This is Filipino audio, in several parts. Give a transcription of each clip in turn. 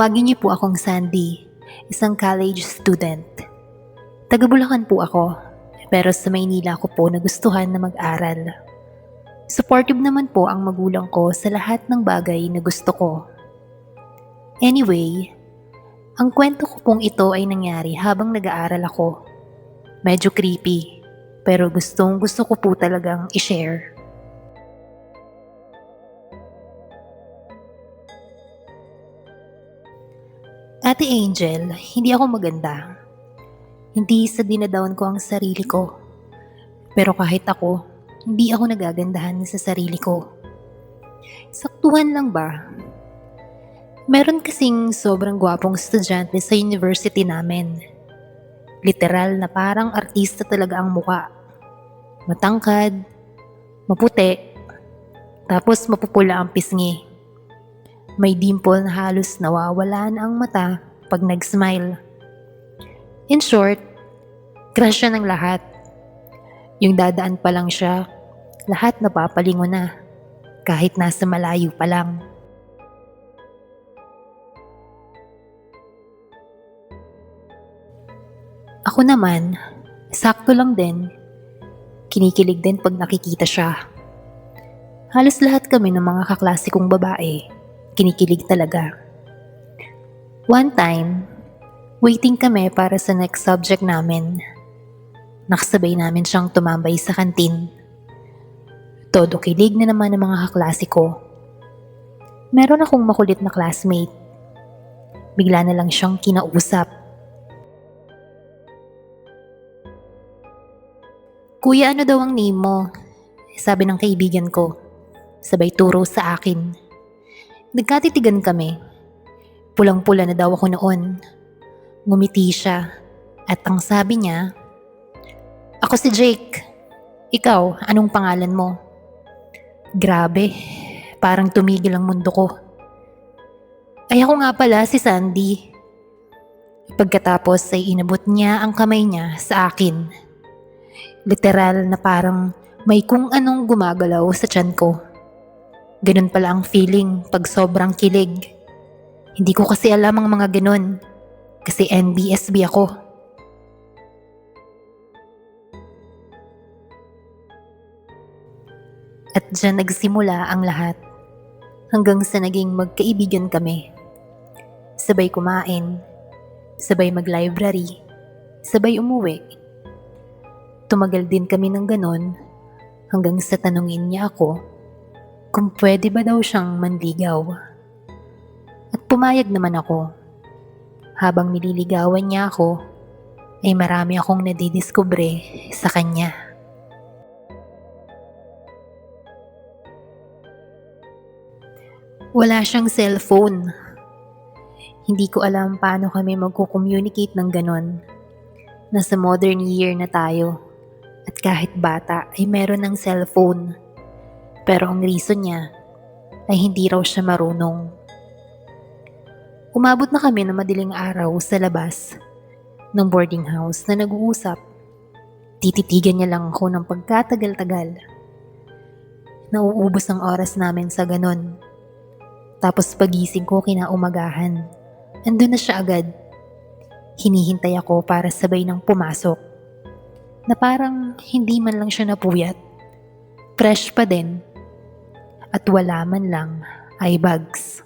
Tawagin niyo po akong Sandy, isang college student. Taga Bulacan po ako, pero sa Maynila ko po nagustuhan na mag-aral. Supportive naman po ang magulang ko sa lahat ng bagay na gusto ko. Anyway, ang kwento ko pong ito ay nangyari habang nag-aaral ako. Medyo creepy, pero gustong gusto ko po talagang i-share. Ate Angel, hindi ako maganda. Hindi sa dinadown ko ang sarili ko. Pero kahit ako, hindi ako nagagandahan sa sarili ko. Saktuhan lang ba? Meron kasing sobrang gwapong estudyante sa university namin. Literal na parang artista talaga ang muka. Matangkad, maputi, tapos mapupula ang pisngi. May dimple na halos nawawala na ang mata pag nag-smile. In short, crush siya ng lahat. Yung dadaan pa lang siya, lahat napapalingo na, kahit nasa malayo pa lang. Ako naman, sakto lang din, kinikilig din pag nakikita siya. Halos lahat kami ng mga kaklase kong babae, kinikilig talaga. One time, waiting kami para sa next subject namin. Nakasabay namin siyang tumambay sa kantin. Todo kilig na naman ng mga kaklase ko. Meron akong makulit na classmate. Bigla na lang siyang kinausap. Kuya, ano daw ang name mo? Sabi ng kaibigan ko. Sabay turo sa akin. Nagkatitigan kami. Pulang-pula na daw ako noon. Ngumiti siya. At ang sabi niya, "Ako si Jake. Ikaw, anong pangalan mo?" Grabe, parang tumigil ang mundo ko. Ay, ako nga pala si Sandy. Pagkatapos ay inabot niya ang kamay niya sa akin. Literal na parang may kung anong gumagalaw sa tiyan ko. Ganun pala ang feeling pag sobrang kilig. Hindi ko kasi alam ang mga ganun kasi NBSB ako. At dyan nagsimula ang lahat hanggang sa naging magkaibigan kami. Sabay kumain, sabay mag-library, sabay umuwi. Tumagal din kami ng ganon hanggang sa tanungin niya ako kung pwede ba daw siyang manligaw. At pumayag naman ako. Habang nililigawan niya ako, ay marami akong nadidiskubre sa kanya. Wala siyang cellphone. Hindi ko alam paano kami magko-communicate ng ganon. Nasa modern year na tayo. At kahit bata ay meron ng cellphone. Pero ang reason niya ay hindi raw siya marunong. Umabot na kami ng madaling araw sa labas ng boarding house na nag-uusap. Tititigan niya lang ako ng pagkatagal-tagal. Nauubos ang oras namin sa ganon. Tapos pagising ko kinaumagahan, andun na siya agad. Hinihintay ako para sabay nang pumasok. Na parang hindi man lang siya napuyat. Fresh pa din. At wala man lang eye bags.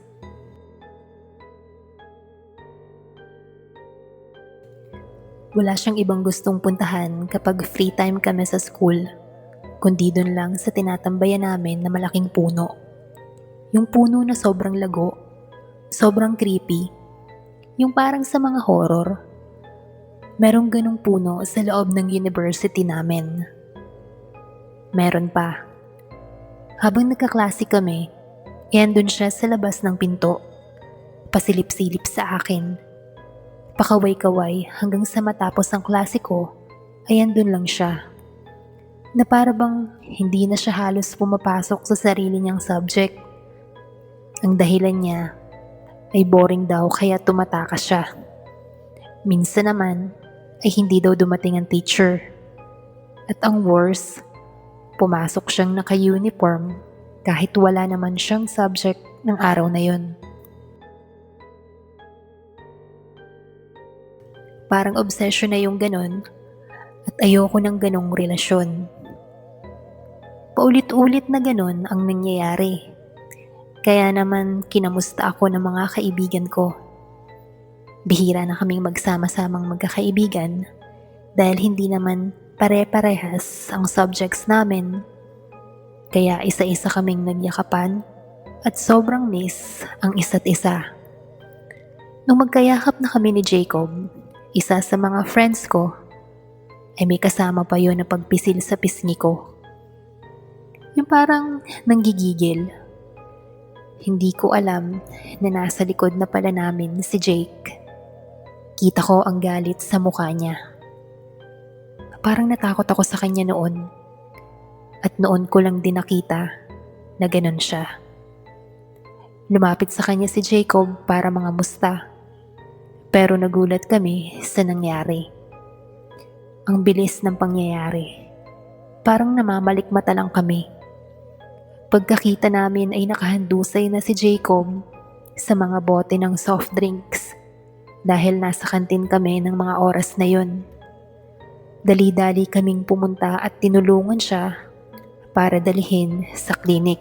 Wala siyang ibang gustong puntahan kapag free time kami sa school, kundi dun lang sa tinatambayan namin na malaking puno. Yung puno na sobrang lago, sobrang creepy, yung parang sa mga horror. Merong ganong puno sa loob ng university namin. Meron pa. Habang nagkaklase kami, andun siya sa labas ng pinto. Pasilip-silip sa akin. Pakaway-kaway hanggang sa matapos ang klase ko, ay andun lang siya. Na para bang hindi na siya halos pumapasok sa sarili niyang subject. Ang dahilan niya ay boring daw kaya tumatakas siya. Minsan naman ay hindi daw dumating ang teacher. At ang worst, pumasok siyang naka-uniform kahit wala naman siyang subject ng araw na yon. Parang obsession na yung ganon at ayoko ng ganong relasyon. Paulit-ulit na ganon ang nangyayari. Kaya naman kinamusta ako ng mga kaibigan ko. Bihira na kaming magsama-samang magkakaibigan dahil hindi naman pare-parehas ang subjects namin. Kaya isa-isa kaming nagyakapan at sobrang miss ang isa't isa. Nung magkayakap na kami ni Jacob, isa sa mga friends ko, ay may kasama pa yon na pagpisil sa pisngi ko. Yung parang nanggigigil. Hindi ko alam na nasa likod na pala namin si Jake. Kita ko ang galit sa mukha niya. Parang natakot ako sa kanya noon. At noon ko lang din nakita na ganon siya. Lumapit sa kanya si Jacob para mangamusta. Pero nagulat kami sa nangyari. Ang bilis ng pangyayari. Parang namamalikmata lang kami. Pagkakita namin ay nakahandusay na si Jacob sa mga bote ng soft drinks dahil nasa kantin kami ng mga oras na yon. Dali-dali kaming pumunta at tinulungan siya para dalhin sa klinik.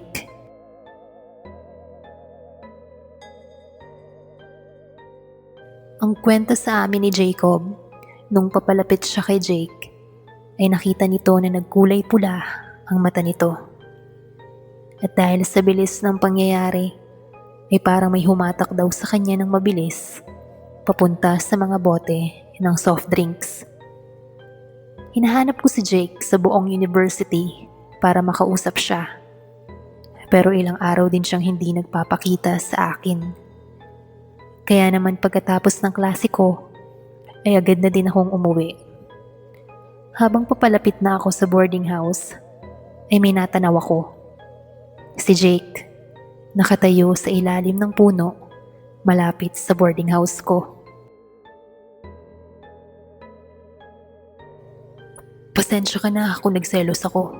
Ang kwento sa amin ni Jacob, nung papalapit siya kay Jake, ay nakita nito na nagkulay pula ang mata nito. At dahil sa bilis ng pangyayari, ay parang may humatak daw sa kanya ng mabilis, papunta sa mga bote ng soft drinks. Hinahanap ko si Jake sa buong university para makausap siya. Pero ilang araw din siyang hindi nagpapakita sa akin. Kaya naman pagkatapos ng klase ko, ay agad na din akong umuwi. Habang papalapit na ako sa boarding house, ay may natanaw ako. Si Jake, nakatayo sa ilalim ng puno, malapit sa boarding house ko. Pasensya ka na kung nagselos ako.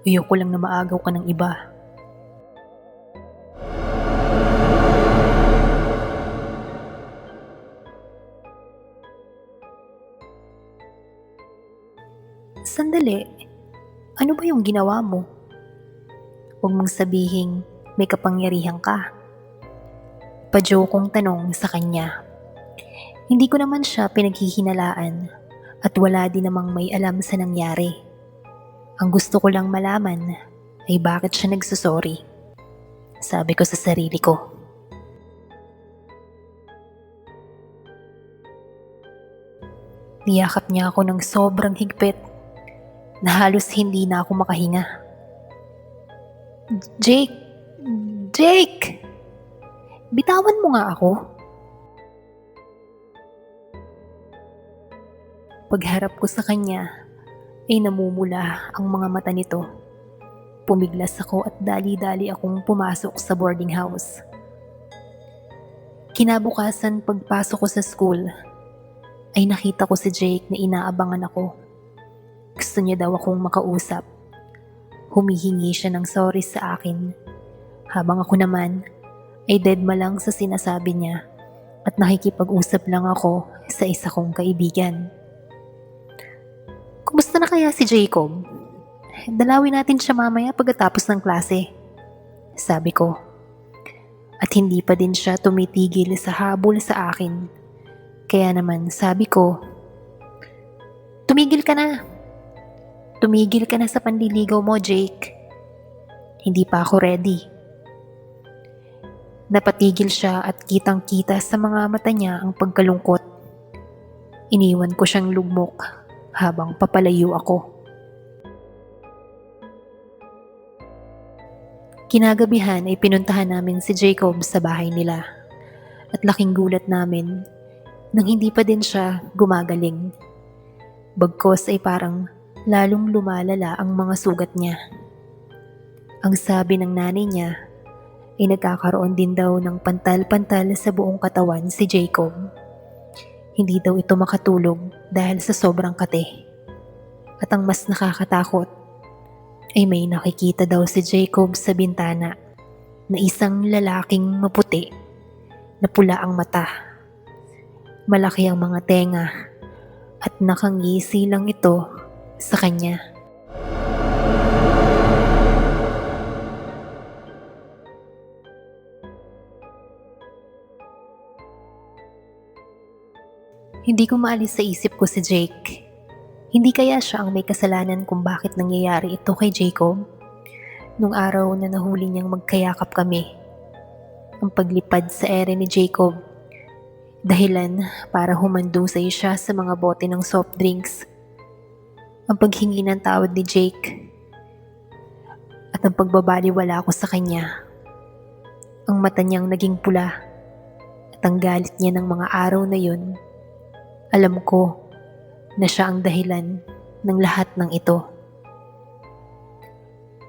Ayoko lang na maagaw ka ng iba. Sandali, ano ba yung ginawa mo? Huwag mong sabihing may kapangyarihan ka. Pa-jokong tanong sa kanya. Hindi ko naman siya pinaghihinalaan at wala din namang may alam sa nangyari. Ang gusto ko lang malaman ay bakit siya nagsusorry. Sabi ko sa sarili ko. Niyakap niya ako ng sobrang higpit na halos hindi na ako makahinga. Jake! Jake! Bitawan mo nga ako. Pagharap ko sa kanya, ay namumula ang mga mata nito. Pumiglas ako at dali-dali akong pumasok sa boarding house. Kinabukasan pagpasok ko sa school, ay nakita ko si Jake na inaabangan ako. Gusto niya daw akong makausap. Humihingi siya ng sorry sa akin, habang ako naman ay deadma lang sa sinasabi niya at nakikipag-usap lang ako sa isa kong kaibigan. Kumusta na kaya si Jacob? Dalawin natin siya mamaya pagkatapos ng klase, sabi ko. At hindi pa din siya tumitigil sa habol sa akin. Kaya naman sabi ko, tumigil ka na. Tumigil ka na sa panliligaw mo, Jake. Hindi pa ako ready. Napatigil siya at kitang-kita sa mga mata niya ang pagkalungkot. Iniwan ko siyang lugmok habang papalayo ako. Kinagabihan ay pinuntahan namin si Jacob sa bahay nila at laking gulat namin nang hindi pa din siya gumagaling. Bagkos ay parang lalong lumalala ang mga sugat niya. Ang sabi ng nanay niya ay nagkakaroon din daw ng pantal-pantal sa buong katawan si Jacob. Hindi daw ito makatulog dahil sa sobrang kate. At ang mas nakakatakot ay may nakikita daw si Jacob sa bintana na isang lalaking maputi na pula ang mata. Malaki ang mga tenga at nakangisi lang ito sa kanya. Hindi ko maalis sa isip ko si Jake. Hindi kaya siya ang may kasalanan kung bakit nangyayari ito kay Jacob? Nung araw na nahuli niyang magkayakap kami, ang paglipad sa ere ni Jacob, dahilan para humandusay siya sa mga bote ng soft drinks, ang paghingi ng tawad ni Jake, at ang pagbabaliwala ko sa kanya, ang mata niyang naging pula, at ang galit niya ng mga araw na yun. Alam ko na siya ang dahilan ng lahat ng ito.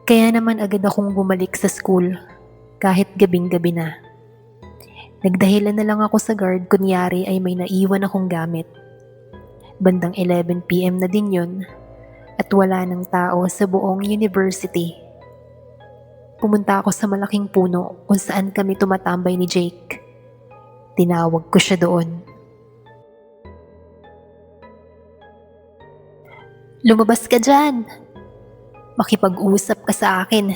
Kaya naman agad akong bumalik sa school kahit gabing-gabi na. Nagdahilan na lang ako sa guard kunyari ay may naiwan akong gamit. Bandang 11 PM na din yun at wala ng tao sa buong university. Pumunta ako sa malaking puno kung saan kami tumatambay ni Jake. Tinawag ko siya doon. Lumabas ka dyan! Makipag-usap ka sa akin.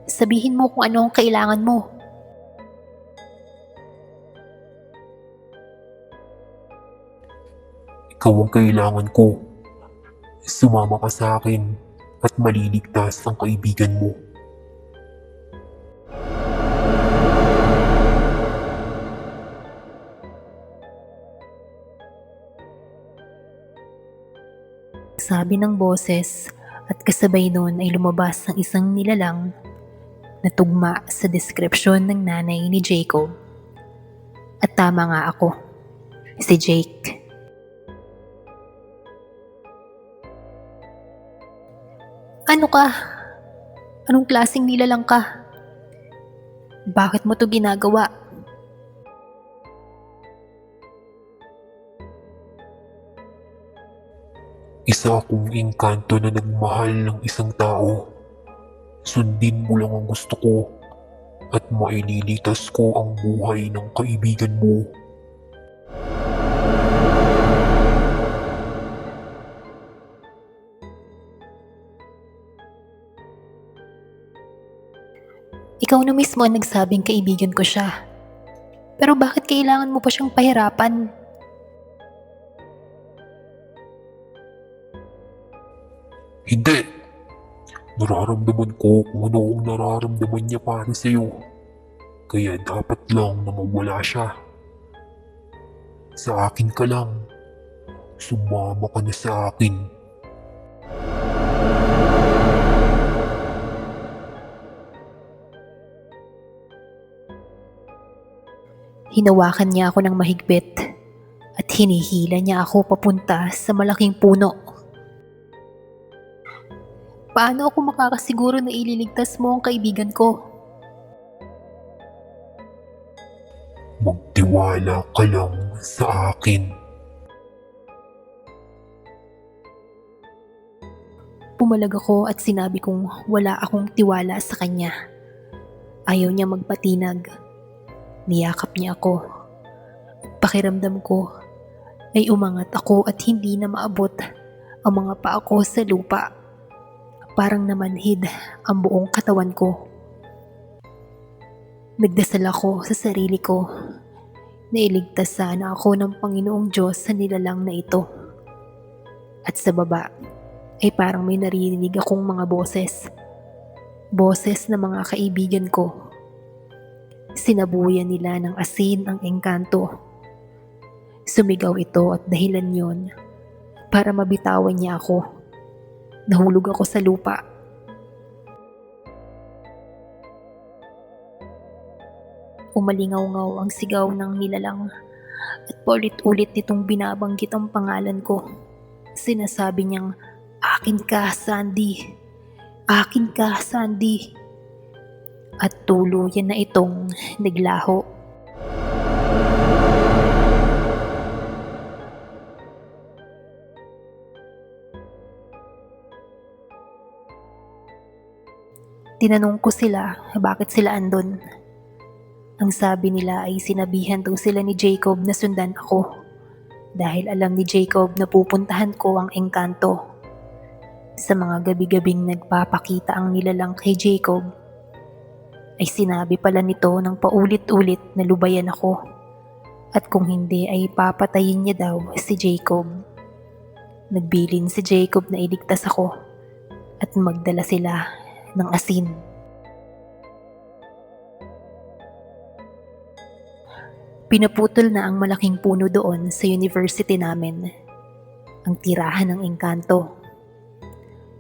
Sabihin mo kung ano ang kailangan mo. Ikaw ang kailangan ko. Sumama ka sa akin at maliligtas ang kaibigan mo. Sabi ng boses at kasabay nun ay lumabas ang isang nilalang na tugma sa deskripsyon ng nanay ni Jacob. At tama nga ako, si Jake. Ano ka? Anong klaseng nilalang ka? Bakit mo to ginagawa? Isa akong engkanto na nagmahal ng isang tao. Sundin mo lang ang gusto ko at maililitas ko ang buhay ng kaibigan mo. Ikaw na mismo ang nagsabing kaibigan ko siya. Pero bakit kailangan mo pa siyang pahirapan? Hindi! Nararamdaman ko kung ano ang nararamdaman niya para sa'yo. Kaya dapat lang na mawala siya. Sa akin ka lang. Sumama ka na sa akin. Hinawakan niya ako ng mahigpit at hinihila niya ako papunta sa malaking puno. Paano ako makakasiguro na ililigtas mo ang kaibigan ko? Magtiwala ka lang sa akin. Pumalag ako at sinabi kong wala akong tiwala sa kanya. Ayaw niya magpatinag. Niyakap niya ako. Pakiramdam ko ay umangat ako at hindi na maabot ang mga paa ko sa lupa. Parang namanhid ang buong katawan ko. Nagdasal ako sa sarili ko na iligtas sana ako ng Panginoong Diyos sa nilalang na ito. At sa baba ay parang may naririnig akong mga boses. Boses ng mga kaibigan ko. Sinabuyan nila ng asin ang engkanto. Sumigaw ito at dahilan yon para mabitawan niya ako. Nahulog ako sa lupa. Umalingaw-ngaw ang sigaw ng nilalang at paulit-ulit nitong binabanggit ang pangalan ko. Sinasabi niyang, "Akin ka, Sandy! Akin ka, Sandy!" At tuluyan na itong naglaho. Tinanong ko sila bakit sila andon. Ang sabi nila ay sinabihan daw sila ni Jacob na sundan ako. dahil alam ni Jacob na pupuntahan ko ang engkanto. Sa mga gabi-gabing nagpapakita ang nilalang kay Jacob, ay sinabi pala nito ng paulit-ulit na lubayan ako, at kung hindi ay papatayin niya daw si Jacob. Nagbilin si Jacob na iligtas ako at magdala sila ng asin. Pinaputol na ang malaking puno doon sa university namin, ang tirahan ng engkanto.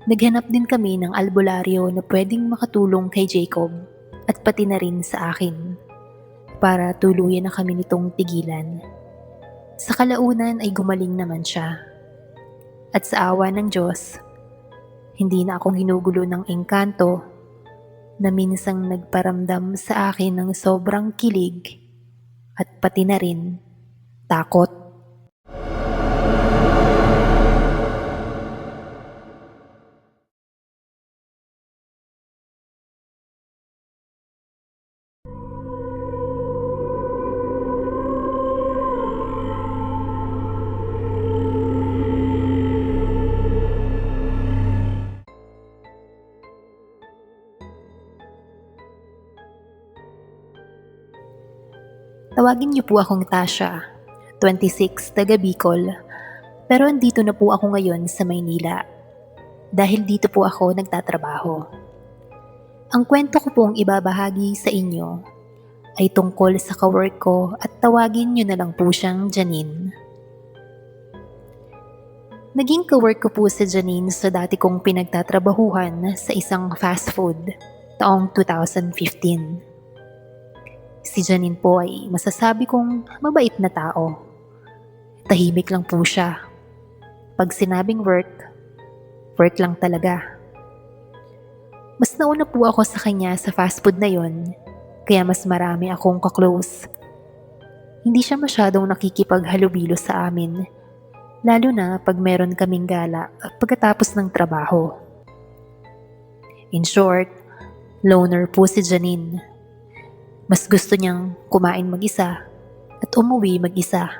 Naghanap din kami ng albularyo na pwedeng makatulong kay Jacob at pati na rin sa akin para tuluyan na kami nitong tigilan. Sa kalaunan ay gumaling naman siya. At sa awa ng Diyos, hindi na akong ginugulo ng engkanto na minsang nagparamdam sa akin ng sobrang kilig at pati na rin takot. Tawagin niyo po akong Tasha, 26, taga Bicol, pero andito na po ako ngayon sa Maynila dahil dito po ako nagtatrabaho. Ang kwento ko pong ibabahagi sa inyo ay tungkol sa kawork ko at tawagin niyo na lang po siyang Janine. Naging kawork ko po si Janine sa dati kong pinagtatrabahuhan sa isang fast food taong 2015. Si Janine po ay masasabi kong mabait na tao. Tahimik lang po siya. Pag sinabing work, work lang talaga. Mas nauna po ako sa kanya sa fast food na yon, kaya mas marami akong kaklose. Hindi siya masyadong nakikipaghalubilo sa amin, lalo na pag meron kaming gala pagkatapos ng trabaho. In short, loner po si Janine. Mas gusto niyang kumain mag-isa at umuwi mag-isa.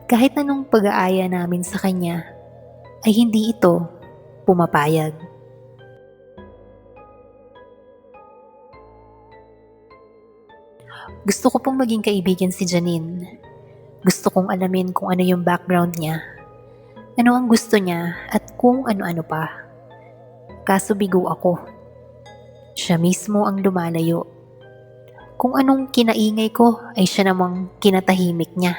Kahit anong pag-aaya namin sa kanya, ay hindi ito pumapayag. Gusto ko pong maging kaibigan si Janine. Gusto kong alamin kung ano yung background niya, ano ang gusto niya at kung ano-ano pa. Kaso bigo ako. Siya mismo ang lumalayo. Kung anong kinaingay ko ay siya namang kinatahimik niya.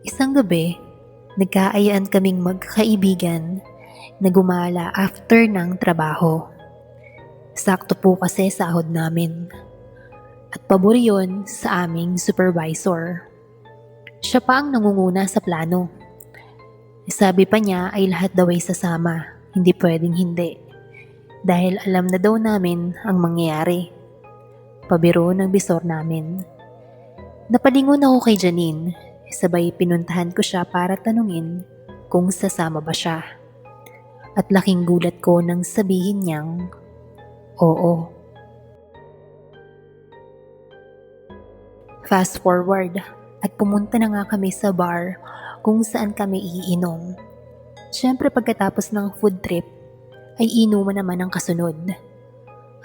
Isang gabi, nagkaayaan kaming magkaibigan na gumala after ng trabaho. Sakto po kasi sahod namin. At pabor yun sa aming supervisor. Siya pa ang nangunguna sa plano. Sabi pa niya ay lahat daw ay sasama, hindi pwedeng hindi. Dahil alam na daw namin ang mangyayari. Pabiro ng bisor namin. Napalingon ako kay Janine, sabay pinuntahan ko siya para tanungin kung sasama ba siya. At laking gulat ko nang sabihin niyang, oo. Fast forward at pumunta na nga kami sa bar kung saan kami iinom. Siyempre pagkatapos ng food trip, ay inuman naman ang kasunod.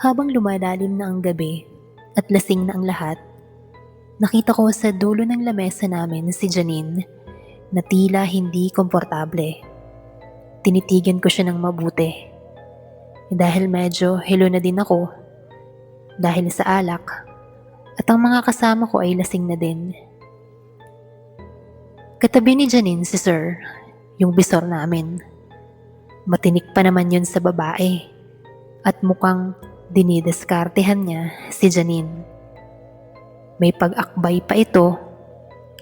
Habang lumalalim na ang gabi at lasing na ang lahat, nakita ko sa dulo ng lamesa namin si Janine na tila hindi komportable. Tinitigan ko siya ng mabuti. Dahil medyo hilo na din ako dahil sa alak at ang mga kasama ko ay lasing na din. Katabi ni Janine si Sir, yung bisor namin. Matinik pa naman yun sa babae at mukhang dinideskartehan niya si Janine. May pag-akbay pa ito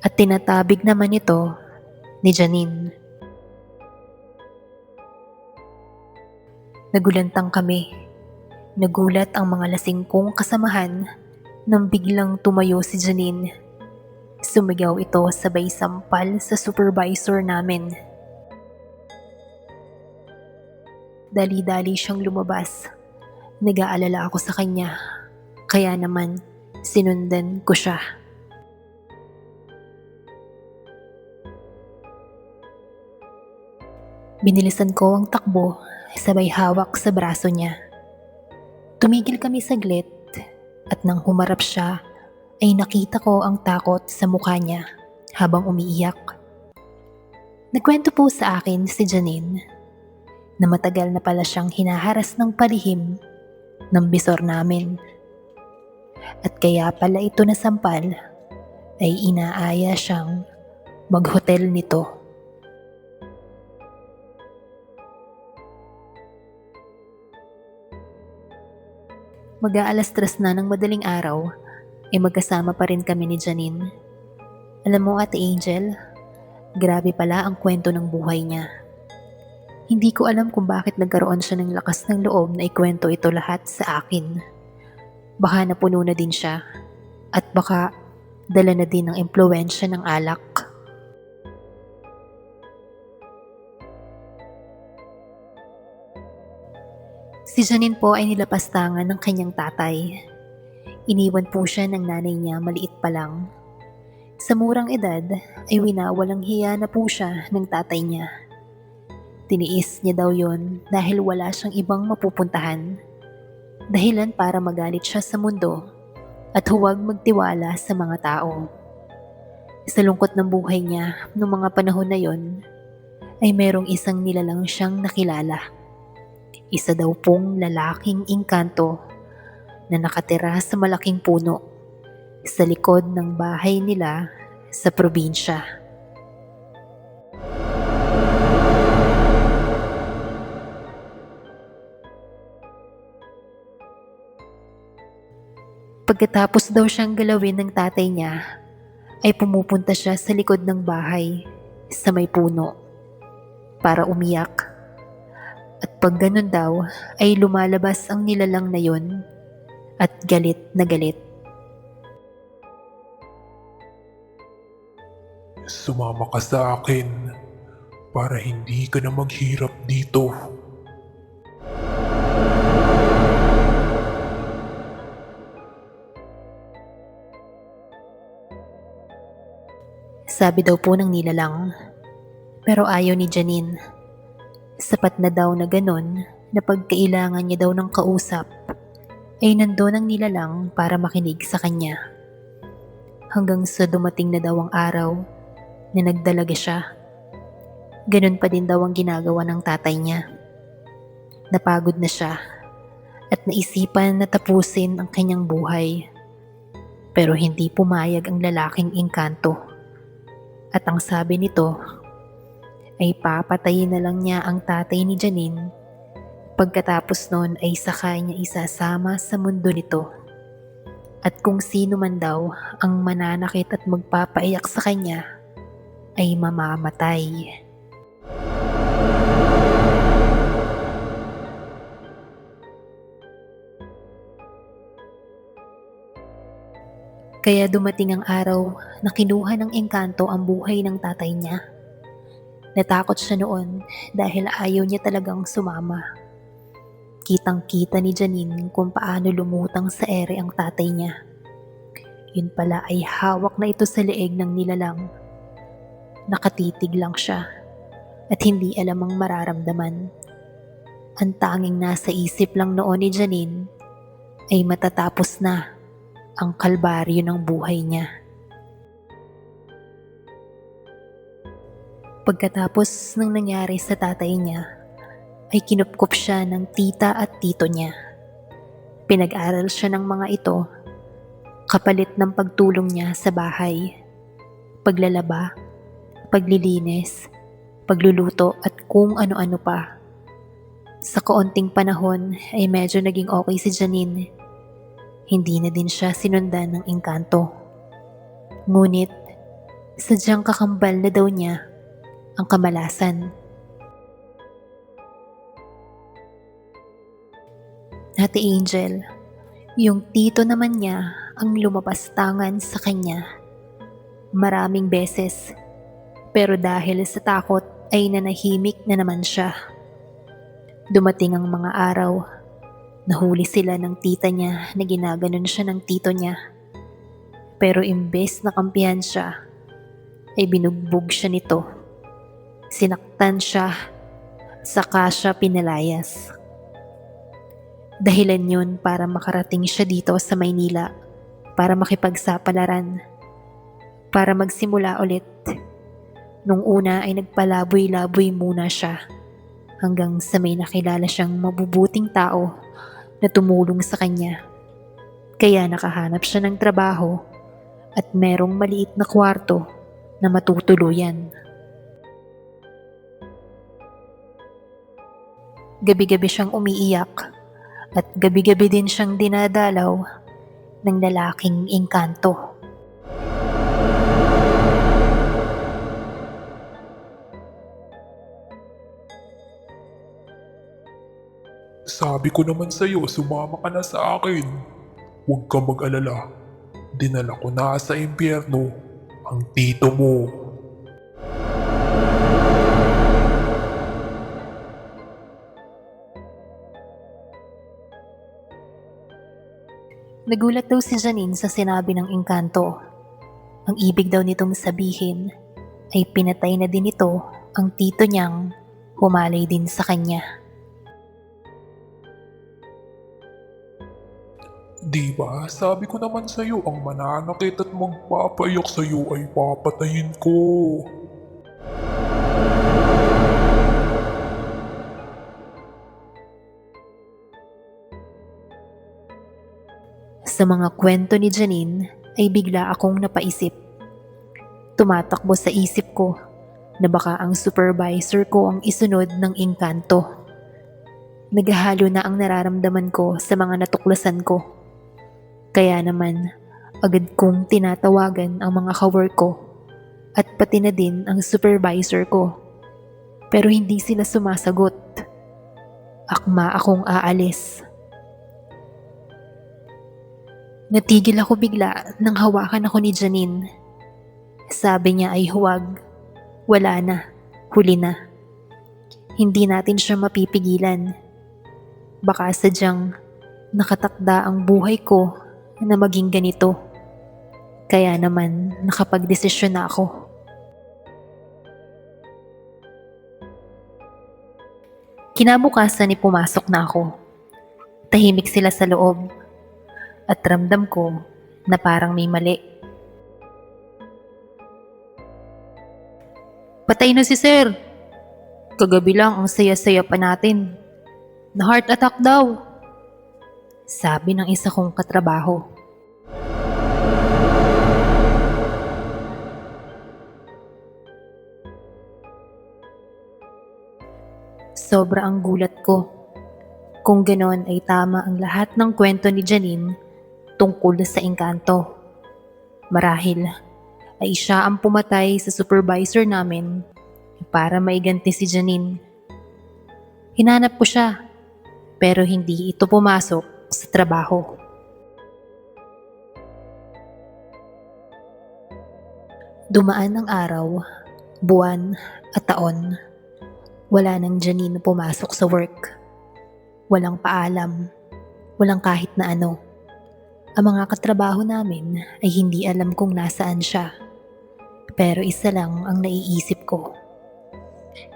at tinatabig naman ito ni Janine. Nagulantang kami. Nagulat ang mga lasing kong kasamahan nang biglang tumayo si Janine. Sumigaw ito sabay sampal sa supervisor namin. Dali-dali siyang lumabas. Nag-aalala ako sa kanya. Kaya naman, sinundan ko siya. Binilisan ko ang takbo, sabay hawak sa braso niya. Tumigil kami saglit at nang humarap siya ay nakita ko ang takot sa mukha niya habang umiiyak. Nagkwento po sa akin si Janine na matagal na pala siyang hinaharas ng palihim ng bisor namin. At kaya pala ito nasampal ay inaaya siyang mag-hotel nito. Mag-aalas 3 na ng madaling araw ay magkasama pa rin kami ni Janine. Alam mo Ate Angel, grabe pala ang kwento ng buhay niya. Hindi ko alam kung bakit nagkaroon siya ng lakas ng loob na ikwento ito lahat sa akin. Baka napuno na din siya at baka dala na din ng impluwensya ng alak. Si Janine po ay nilapastangan ng kanyang tatay. Iniwan po siya ng nanay niya maliit pa lang. Sa murang edad ay winawalang hiya na po siya ng tatay niya. Tiniis niya daw yon dahil wala siyang ibang mapupuntahan. Dahilan para magalit siya sa mundo at huwag magtiwala sa mga tao. Sa lungkot ng buhay niya noong mga panahon na yon ay merong isang nilalang siyang nakilala. Isa daw pong lalaking engkanto na nakatira sa malaking puno sa likod ng bahay nila sa probinsya. Pagkatapos daw siyang galawin ng tatay niya, ay pumupunta siya sa likod ng bahay sa may puno para umiyak. At pag ganun daw ay lumalabas ang nilalang na yon at galit na galit. Sumama ka sa akin para hindi ka na maghirap dito. Sabi daw po ng nilalang, pero ayaw ni Janine. Sapat na daw na ganun na pagkailangan niya daw ng kausap ay nandoon ang nilalang para makinig sa kanya. Hanggang sa dumating na daw ang araw na nagdalaga siya. Ganun pa din daw ang ginagawa ng tatay niya. Napagod na siya at naisipan na tapusin ang kanyang buhay. Pero hindi pumayag ang lalaking engkanto. At ang sabi nito ay papatayin na lang niya ang tatay ni Janine. Pagkatapos noon ay saka niya isasama sa mundo nito. At kung sino man daw ang mananakit at magpapaiyak sa kanya ay mamamatay. Kaya dumating ang araw na kinuha ng engkanto ang buhay ng tatay niya. Natakot siya noon dahil ayaw niya talagang sumama. Kitang-kita ni Janine kung paano lumutang sa ere ang tatay niya. Yun pala ay hawak na ito sa leeg ng nilalang. Nakatitig lang siya at hindi alam ang mararamdaman. Ang tanging nasa isip lang noon ni Janine ay matatapos na ang kalbaryo ng buhay niya. Pagkatapos ng nangyari sa tatay niya, ay kinupkup siya ng tita at tito niya. Pinag-aral siya ng mga ito, kapalit ng pagtulong niya sa bahay, paglalaba, paglilinis, pagluluto at kung ano-ano pa. Sa kaunting panahon ay medyo naging okay si Janine. Hindi na din siya sinundan ng engkanto. Ngunit, sadyang kakambal na daw niya ang kamalasan. Ate Angel, yung tito naman niya ang lumapastangan sa kanya. Maraming beses, pero dahil sa takot ay nanahimik na naman siya. Dumating ang mga araw, nahuli sila ng tita niya na ginaganon siya ng tito niya. Pero imbes na kampihan siya, ay binugbog siya nito. Sinaktan siya, saka siya pinalayas. Dahilan yun para makarating siya dito sa Maynila para makipagsapalaran, para magsimula ulit. Nung una ay nagpalaboy-laboy muna siya hanggang sa may nakilala siyang mabubuting tao na tumulong sa kanya. Kaya nakahanap siya ng trabaho at merong maliit na kwarto na matutuluyan. Gabi-gabi siyang umiiyak at gabi-gabi din siyang dinadalaw ng lalaking engkanto. Sabi ko naman sa'yo, sumama ka na sa akin. Huwag ka mag-alala. Dinala ko na sa impyerno ang tito mo. Nagulat daw si Janine sa sinabi ng engkanto. Ang ibig daw nitong sabihin ay pinatay na din ito ang tito niyang humalay din sa kanya. Diba, sabi ko naman sa'yo, ang mananakit at magpapayak sa'yo ay papatayin ko. Sa mga kwento ni Janine ay bigla akong napaisip. Tumatakbo sa isip ko na baka ang supervisor ko ang isunod ng engkanto. Naghahalo na ang nararamdaman ko sa mga natuklasan ko. Kaya naman, agad kong tinatawagan ang mga kawork ko at pati na din ang supervisor ko. Pero hindi sila sumasagot. Akma akong aalis. Natigil ako bigla nang hawakan ako ni Janine. Sabi niya ay huwag. Wala na. Huli na. Hindi natin siya mapipigilan. Baka sadyang nakatakda ang buhay ko na maging ganito. Kaya naman nakapagdesisyon na ako. Kinabukasan ay pumasok na ako. Tahimik sila sa loob. At ramdam ko na parang may mali. Patay na si Sir. Kagabi lang ang saya-saya pa natin. Na heart attack daw. Sabi ng isa kong katrabaho. Sobra ang gulat ko. Kung ganon ay tama ang lahat ng kwento ni Janine tungkol sa engkanto. Marahil ay siya ang pumatay sa supervisor namin para maiganti si Janine. Hinanap ko siya pero hindi ito pumasok sa trabaho. Dumaan ang araw, buwan at taon. Wala nang Janine pumasok sa work. Walang paalam, walang kahit na ano. Ang mga katrabaho namin ay hindi alam kung nasaan siya. Pero isa lang ang naiisip ko.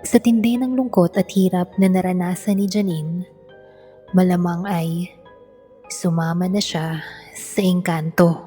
Sa tindi ng lungkot at hirap na naranasan ni Janine, malamang ay sumama na siya sa engkanto.